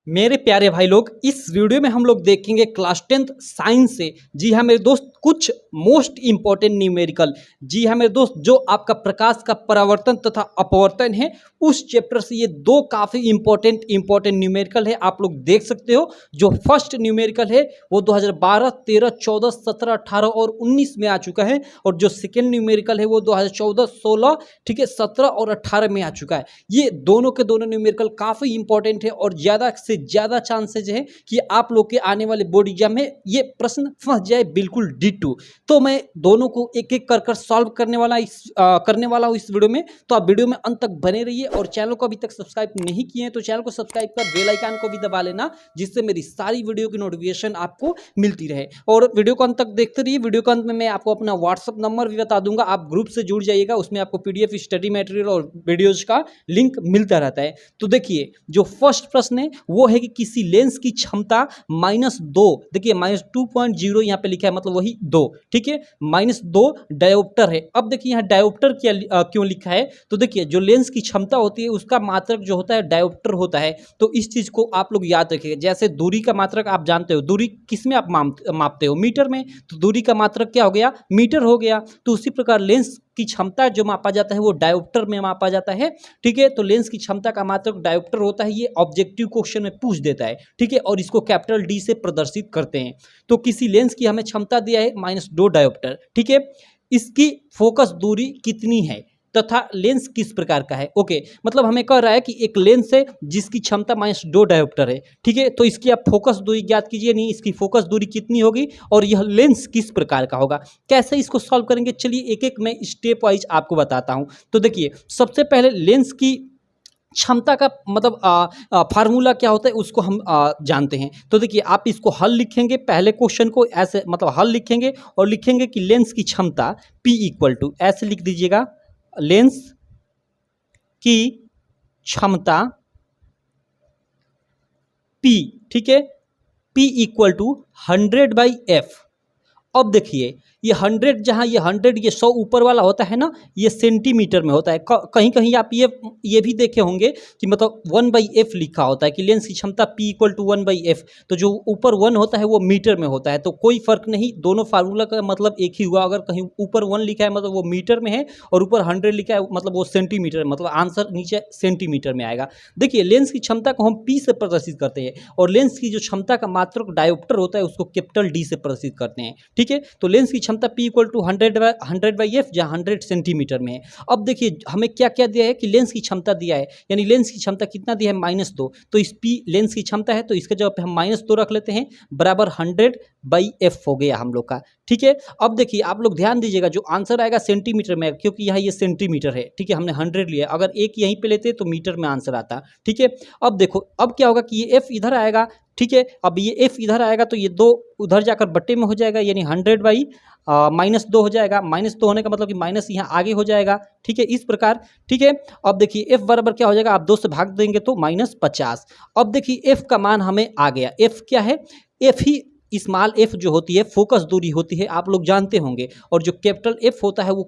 मेरे प्यारे भाई लोग, इस वीडियो में हम लोग देखेंगे क्लास 10th साइंस से। जी हाँ मेरे दोस्त, कुछ मोस्ट इंपॉर्टेंट न्यूमेरिकल। जी हाँ मेरे दोस्त, जो आपका प्रकाश का परावर्तन तथा अपवर्तन है उस चैप्टर से ये दो काफ़ी इंपॉर्टेंट न्यूमेरिकल है। आप लोग देख सकते हो, जो फर्स्ट न्यूमेरिकल है वो 2012, 13, 14, 17, 18 और 19 में आ चुका है, और जो सेकेंड न्यूमेरिकल है वो 2014, 16, ठीक है, 17 और 18 में आ चुका है। ये दोनों के दोनों न्यूमेरिकल काफ़ी इंपॉर्टेंट है और ज़्यादा से ज़्यादा चांसेज है कि आप लोग के आने वाले बोर्ड एग्जाम में ये प्रश्न फंस जाए बिल्कुल डिट्टू। तो मैं दोनों को एक एक कर सॉल्व करने वाला हूँ इस वीडियो में। तो आप वीडियो में अंत तक बने रहिए, और चैनल को अभी तक सब्सक्राइब नहीं किए हैं तो चैनल को सब्सक्राइब कर बेल आइकन को भी दबा लेना, जिससे मेरी सारी वीडियो की नोटिफिकेशन आपको मिलती रहे। और वीडियो को अंत तक देखते रहिए। वीडियो के अंत में मैं आपको अपना व्हाट्सअप नंबर भी बता दूंगा, आप ग्रुप से जुड़ जाइएगा, उसमें आपको पीडीएफ, स्टडी मटेरियल और वीडियोज का लिंक मिलता रहता है। तो देखिए, जो फर्स्ट प्रश्न है वो है कि किसी लेंस की क्षमता -2, देखिए -2.0 यहाँ पे लिखा है, मतलब वही 2, ठीक है, -2 डायोप्टर है। अब देखिए यहाँ डायोप्टर क्यों लिखा है, तो देखिए जो लेंस की क्षमता होती है उसका मात्रक जो होता है डायोप्टर होता है। तो इस चीज को आप लोग याद रखिएगा। जैसे दूरी का मात्रक आप जानते हो, दूरी किस में आप मापते हो, मीटर में, तो दूरी का मात्रक क्या हो गया, मीटर हो गया। तो उसी प्रकार लेंस की क्षमता जो मापा जाता है वो डायोप्टर में मापा जाता है, ठीक है। तो लेंस की क्षमता का मात्रक डायोप्टर होता है, ये ऑब्जेक्टिव क्वेश्चन में पूछ देता है, ठीक है, और इसको कैपिटल डी से प्रदर्शित करते हैं। तो किसी लेंस की हमें क्षमता दिया है -2 डायोप्टर, ठीक है। इसकी फोकस दूरी कितनी है तथा लेंस किस प्रकार का है। ओके, मतलब हमें कह रहा है कि एक लेंस है जिसकी क्षमता -2 डायोप्टर है, ठीक है। तो इसकी आप फोकस दूरी ज्ञात कीजिए, नहीं इसकी फोकस दूरी कितनी होगी और यह लेंस किस प्रकार का होगा। कैसे इसको सॉल्व करेंगे, चलिए एक एक मैं स्टेप वाइज आपको बताता हूं। तो देखिए, सबसे पहले लेंस की क्षमता का मतलब फार्मूला क्या होता है उसको हम जानते हैं। तो देखिए, आप इसको हल लिखेंगे, पहले क्वेश्चन को ऐसे मतलब हल लिखेंगे और लिखेंगे कि लेंस की क्षमता P इक्वल टू, ऐसे लिख दीजिएगा, लेंस की क्षमता P, ठीक है, P इक्वल टू 100/F। अब देखिए, ये 100, जहाँ ये 100 ये 100 ऊपर वाला होता है ना, ये सेंटीमीटर में होता है। कहीं कहीं आप ये भी देखे होंगे कि मतलब 1/F लिखा होता है कि लेंस की क्षमता P इक्वल टू 1/F। तो जो ऊपर 1 होता है वो मीटर में होता है। तो कोई फर्क नहीं, दोनों फार्मूला का मतलब एक ही हुआ। अगर कहीं ऊपर 1 लिखा है मतलब वो मीटर में है, और ऊपर 100 लिखा है मतलब वो सेंटीमीटर में, मतलब आंसर नीचे सेंटीमीटर में आएगा। देखिए, लेंस की क्षमता को हम P से प्रदर्शित करते हैं, और लेंस की जो क्षमता का मात्रक डायोप्टर होता है उसको कैपिटल D से प्रदर्शित करते हैं, ठीक है। तो लेंस की क्षमता P इक्वल टू 100/F, जहाँ 100 सेंटीमीटर में है। अब देखिए, हमें क्या क्या दिया है कि लेंस की क्षमता दिया है, यानी लेंस की क्षमता कितना दिया है, -2। तो इस P लेंस की क्षमता है, तो इसके जगह पे हम -2 रख लेते हैं, बराबर 100/F हो गया हम लोग का, ठीक है। अब देखिए, आप लोग ध्यान दीजिएगा, जो आंसर आएगा सेंटीमीटर में, क्योंकि यहाँ ये सेंटीमीटर है, ठीक है, हमने 100 लिया, अगर एक यहीं पे लेते तो मीटर में आंसर आता, ठीक है। अब देखो, अब क्या होगा कि ये F इधर आएगा, ठीक है। अब ये F इधर आएगा तो ये 2 उधर जाकर बट्टे में हो जाएगा, यानी 100/-2 हो जाएगा। -2 होने का मतलब कि माइनस यहाँ आगे हो जाएगा, ठीक है, इस प्रकार, ठीक है। अब देखिए, F बराबर क्या हो जाएगा, आप 2 से भाग देंगे तो -50। अब देखिए, F का मान हमें आ गया। F क्या है, F ही स्मॉल f जो होती है फोकस दूरी होती है, आप लोग जानते होंगे। और जो कैपिटल F होता है वो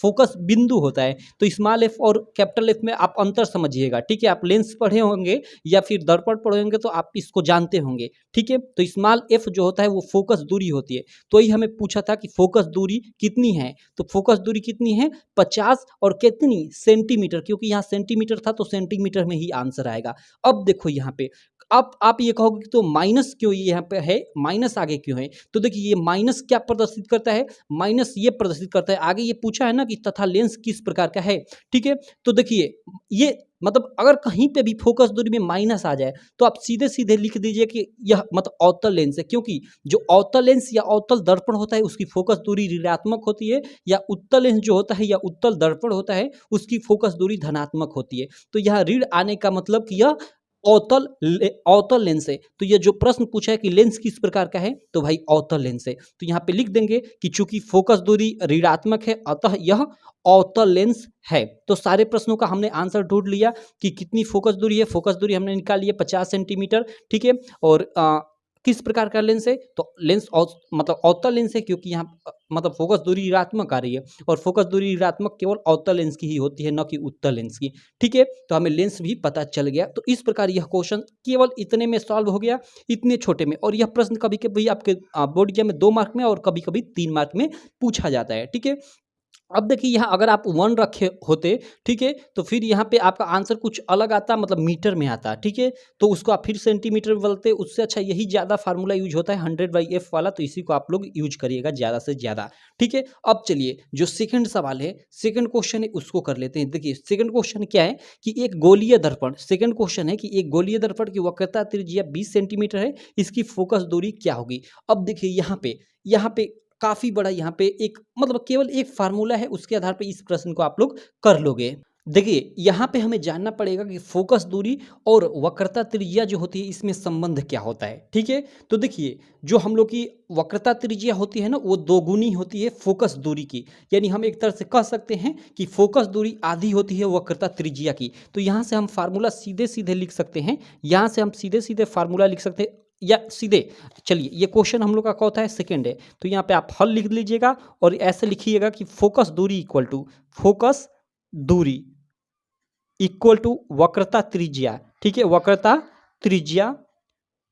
फोकस बिंदु होता है। तो स्मॉल f और कैपिटल F में आप अंतर समझिएगा, ठीक है। आप लेंस पढ़े होंगे या फिर दर्पण पढ़े होंगे तो आप इसको जानते होंगे, ठीक है। तो स्मॉल f जो होता है वो फोकस दूरी होती है। तो ही हमें पूछा था कि फोकस दूरी कितनी है, तो फोकस दूरी कितनी है, 50 और कितनी, सेंटीमीटर, क्योंकि यहाँ सेंटीमीटर था तो सेंटीमीटर में ही आंसर आएगा। अब देखो यहाँ पे, अब आप ये कहोगे कि तो माइनस क्यों यहाँ पे है, माइनस आगे क्यों है। तो देखिए, ये माइनस क्या प्रदर्शित करता है, माइनस ये प्रदर्शित करता है, आगे ये पूछा है ना कि तथा लेंस किस प्रकार का है, ठीक है। तो देखिए, ये मतलब अगर कहीं पे भी फोकस दूरी में माइनस आ जाए तो आप सीधे सीधे लिख दीजिए कि यह मतलब अवतल लेंस है, क्योंकि जो अवतल लेंस या अवतल दर्पण होता है उसकी फोकस दूरी ऋणात्मक होती है, या उत्तल लेंस जो होता है या उत्तल दर्पण होता है उसकी फोकस दूरी धनात्मक होती है। तो यहाँ ऋण आने का मतलब कि यह अवतल लेंस है। तो ये जो प्रश्न पूछा है कि लेंस किस प्रकार का है, तो भाई अवतल लेंस है। तो यहाँ पे लिख देंगे कि चूंकि फोकस दूरी ऋणात्मक है अतः यह अवतल लेंस है। तो सारे प्रश्नों का हमने आंसर ढूंढ लिया कि कितनी फोकस दूरी है। फोकस दूरी हमने निकाल ली है 50 सेंटीमीटर, ठीक है। और किस प्रकार का लेंस है, तो लेंस मतलब अवतल लेंस है, क्योंकि यहाँ मतलब फोकस दूरी ऋणात्मक आ रही है और फोकस दूरी ऋणात्मक केवल अवतल लेंस की ही होती है, न कि उत्तल लेंस की। ठीक है, तो हमें लेंस भी पता चल गया। तो इस प्रकार यह क्वेश्चन केवल इतने में सॉल्व हो गया, इतने छोटे में। और यह प्रश्न कभी कभी आपके बोर्ड एग्जाम में 2 मार्क में और कभी कभी 3 मार्क में पूछा जाता है। ठीक है, अब देखिए यहाँ अगर आप 1 रखे होते, ठीक है, तो फिर यहाँ पे आपका आंसर कुछ अलग आता, मतलब मीटर में आता। ठीक है, तो उसको आप फिर सेंटीमीटर में बदलते, उससे अच्छा यही ज़्यादा फार्मूला यूज होता है 100/f वाला, तो इसी को आप लोग यूज करिएगा ज़्यादा से ज़्यादा। ठीक है, अब चलिए जो सेकंड सवाल है, सेकंड क्वेश्चन है, उसको कर लेते हैं। देखिए सेकंड क्वेश्चन क्या है कि एक गोलीय दर्पण, सेकंड क्वेश्चन है कि एक गोलीय दर्पण की वक्रता त्रिज्या 20 सेंटीमीटर है, इसकी फोकस दूरी क्या होगी। अब देखिए यहाँ पे काफ़ी बड़ा यहाँ पे एक मतलब केवल एक फार्मूला है, उसके आधार पे इस प्रश्न को आप लोग कर लोगे। देखिए यहाँ पे हमें जानना पड़ेगा कि फोकस दूरी और वक्रता त्रिज्या जो होती है इसमें संबंध क्या होता है। ठीक है, तो देखिए जो हम लोग की वक्रता त्रिज्या होती है ना, वो दोगुनी होती है फोकस दूरी की, यानी हम एक तरह से कह सकते हैं कि फोकस दूरी आधी होती है वक्रता त्रिज्या की। तो यहाँ से हम फार्मूला सीधे सीधे लिख सकते हैं, यहाँ से हम सीधे सीधे फार्मूला लिख सकते हैं, या सीधे चलिए ये क्वेश्चन हम लोग का क्या होता है, सेकंड है, तो यहाँ पे आप हल लिख लीजिएगा और ऐसे लिखिएगा कि फोकस दूरी इक्वल टू वक्रता त्रिज्या। ठीक है, वक्रता त्रिज्या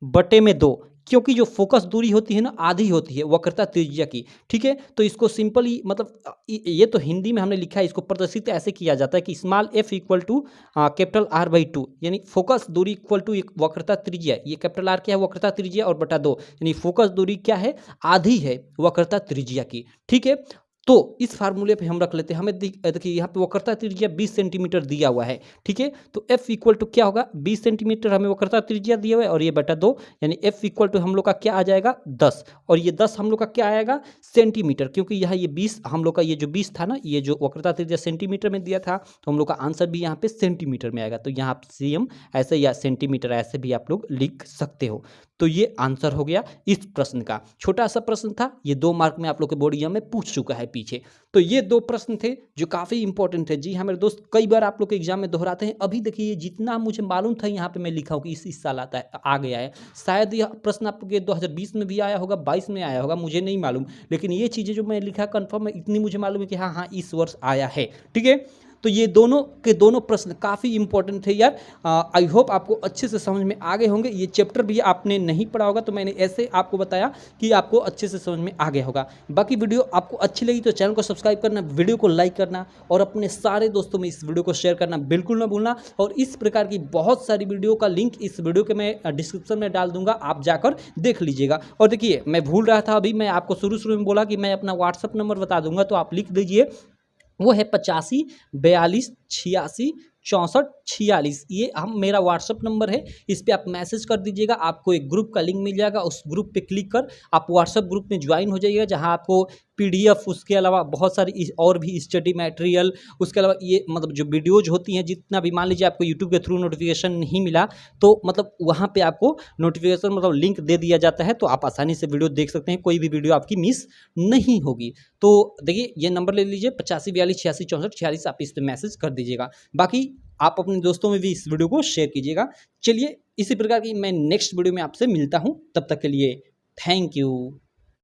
बटे में 2, क्योंकि जो फोकस दूरी होती है ना आधी होती है वक्रता त्रिज्या की। ठीक है, तो इसको सिंपली मतलब ये तो हिंदी में हमने लिखा है, इसको प्रदर्शित ऐसे किया जाता है कि small f equal to capital R/2, यानी फोकस दूरी इक्वल टू वक्रता त्रिज्या। ये कैपिटल R क्या है, वक्रता त्रिज्या, और बटा 2, यानी फोकस दूरी क्या है, आधी है वक्रता त्रिज्या की। ठीक है, तो इस फार्मूले पे हम रख लेते हैं। हमें देखिए यहाँ पे वक्रता त्रिज्या 20 सेंटीमीटर दिया हुआ है। ठीक है, तो f इक्वल टू क्या होगा, 20 सेंटीमीटर हमें वक्रता त्रिज्या दिया हुआ है और ये बटा 2, यानी f इक्वल टू हम लोग का क्या आ जाएगा 10, और ये 10 हम लोग का क्या आएगा सेंटीमीटर, क्योंकि यहाँ ये 20 हम लोग का ये जो 20 था ना, ये जो वक्रता त्रिज्या सेंटीमीटर में दिया था, तो हम लोग का आंसर भी यहाँ पे सेंटीमीटर में आएगा। तो यहाँ CM ऐसे या सेंटीमीटर ऐसे भी आप लोग लिख सकते हो। तो ये आंसर हो गया इस प्रश्न का। छोटा सा प्रश्न था, ये 2 मार्क में आप लोग के बोर्ड एग्जाम में पूछ चुका है पीछे। तो ये 2 प्रश्न थे जो काफ़ी इंपॉर्टेंट थे। जी हाँ मेरे दोस्त, कई बार आप लोग के एग्जाम में दोहराते हैं। अभी देखिए जितना मुझे मालूम था यहाँ पे मैं लिखा हूँ कि इस साल आ गया है। शायद यह प्रश्न आपके 2020 में भी आया होगा, 22 में आया होगा, मुझे नहीं मालूम, लेकिन ये चीज़ें जो मैं लिखा कन्फर्म है, इतनी मुझे मालूम है कि हाँ इस वर्ष आया है। ठीक है, तो ये दोनों के दोनों प्रश्न काफ़ी इंपॉर्टेंट थे यार। आई होप आपको अच्छे से समझ में आ गए होंगे। ये चैप्टर भी आपने नहीं पढ़ा होगा, तो मैंने ऐसे आपको बताया कि आपको अच्छे से समझ में आ गया होगा। बाकी वीडियो आपको अच्छी लगी तो चैनल को सब्सक्राइब करना, वीडियो को लाइक करना और अपने सारे दोस्तों में इस वीडियो को शेयर करना बिल्कुल ना भूलना। और इस प्रकार की बहुत सारी वीडियो का लिंक इस वीडियो के मैं डिस्क्रिप्शन में डाल दूंगा, आप जाकर देख लीजिएगा। और देखिए मैं भूल रहा था, अभी मैं आपको शुरू में बोला कि मैं अपना व्हाट्सअप नंबर बता दूंगा, तो आप लिख दीजिए, वो है 85 42 86 64 46। ये मेरा व्हाट्सअप नंबर है, इस पर आप मैसेज कर दीजिएगा। आपको एक ग्रुप का लिंक मिल जाएगा, उस ग्रुप पे क्लिक कर आप व्हाट्सअप ग्रुप में ज्वाइन हो जाइएगा, जहां आपको PDF, उसके अलावा बहुत सारी और भी स्टडी मटेरियल, उसके अलावा ये मतलब जो वीडियोज होती हैं, जितना भी मान लीजिए आपको यूट्यूब के थ्रू नोटिफिकेशन नहीं मिला, तो मतलब वहाँ पे आपको नोटिफिकेशन मतलब लिंक दे दिया जाता है, तो आप आसानी से वीडियो देख सकते हैं, कोई भी वीडियो आपकी मिस नहीं होगी। तो देखिए ये नंबर ले लीजिए 85 42 86 64 46, आप इस पर मैसेज कर दीजिएगा। बाकी आप अपने दोस्तों में भी इस वीडियो को शेयर कीजिएगा। चलिए इसी प्रकार की मैं नेक्स्ट वीडियो में आपसे मिलता हूँ, तब तक के लिए थैंक यू।